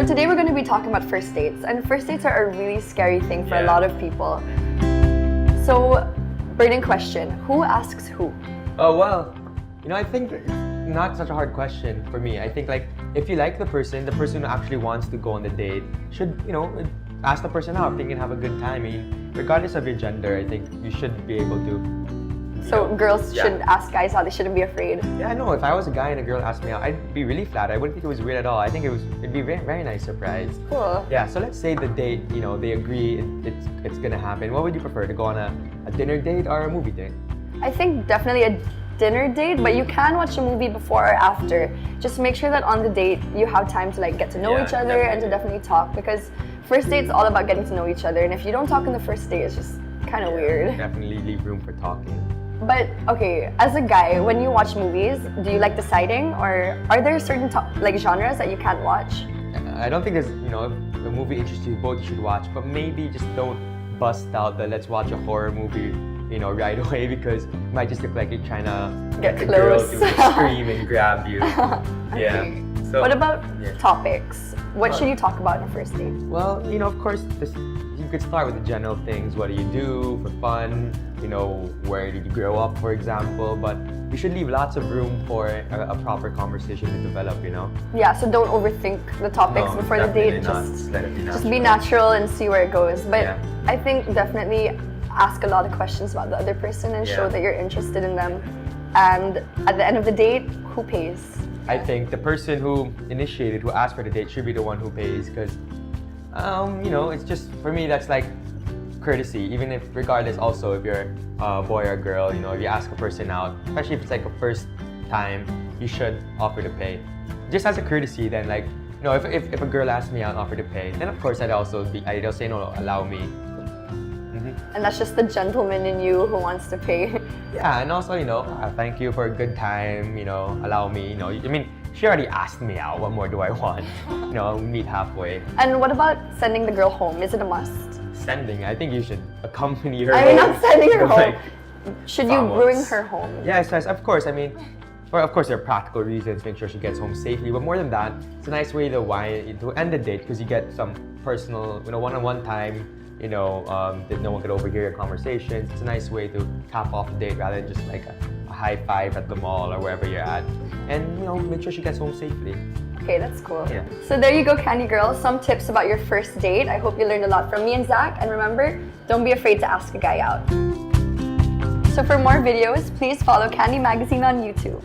So today we're going to be talking about first dates, and first dates are a really scary thing for a lot of people. So, burning question, who asks who? Oh, well, I think it's not such a hard question for me. I think like if you like the person who actually wants to go on the date should, ask the person out, think and have a good time. I mean, regardless of your gender, I think you should be able to. So girls should ask guys out, they shouldn't be afraid. Yeah, I know. If I was a guy and a girl asked me out, I'd be really flattered. I wouldn't think it was weird at all. I think it'd be a very, very nice surprise. Cool. Yeah, so let's say the date, they agree it's gonna happen. What would you prefer, to go on a dinner date or a movie date? I think definitely a dinner date, but you can watch a movie before or after. Just make sure that on the date you have time to like get to know each other and to definitely talk, because first date's all about getting to know each other, and if you don't talk in the first date, it's just kind of weird. Definitely leave room for talking. But okay, as a guy, when you watch movies, do you like deciding, or are there certain genres that you can't watch? I don't think there's, if the movie interests you, both you should watch, but maybe just don't bust out the let's watch a horror movie, right away, because it might just look like you're trying to get the close, girl to scream and grab you. Okay. So, what about topics? What should you talk about on a first date? Well, of course, you could start with the general things. What do you do for fun? Where did you grow up, for example? But you should leave lots of room for a proper conversation to develop, Yeah, so don't overthink the topics before the date. Just be natural and see where it goes. But I think definitely ask a lot of questions about the other person and show that you're interested in them. And at the end of the date, who pays? I think the person who initiated, who asked for the date, should be the one who pays, because, it's just, for me, that's like courtesy. Even if, regardless also, if you're a boy or a girl, if you ask a person out, especially if it's like a first time, you should offer to pay. Just as a courtesy, then like, if a girl asks me out and offer to pay, then of course I'll say no, allow me. And that's just the gentleman in you who wants to pay. Yeah, and also, thank you for a good time, allow me, I mean, she already asked me out, what more do I want? Meet halfway. And what about sending the girl home? Is it a must? Sending, I think you should accompany her home. Not sending her home. Should you bring her home? Yes, of course. I mean, of course, there are practical reasons, make sure she gets home safely. But more than that, it's a nice way to end the date, because you get some personal, one-on-one time. That no one could overhear your conversations. It's a nice way to cap off the date rather than just like a high five at the mall or wherever you're at. And make sure she gets home safely. Okay, that's cool. Yeah. So there you go, Candy Girls. Some tips about your first date. I hope you learned a lot from me and Zach. And remember, don't be afraid to ask a guy out. So for more videos, please follow Candy Magazine on YouTube.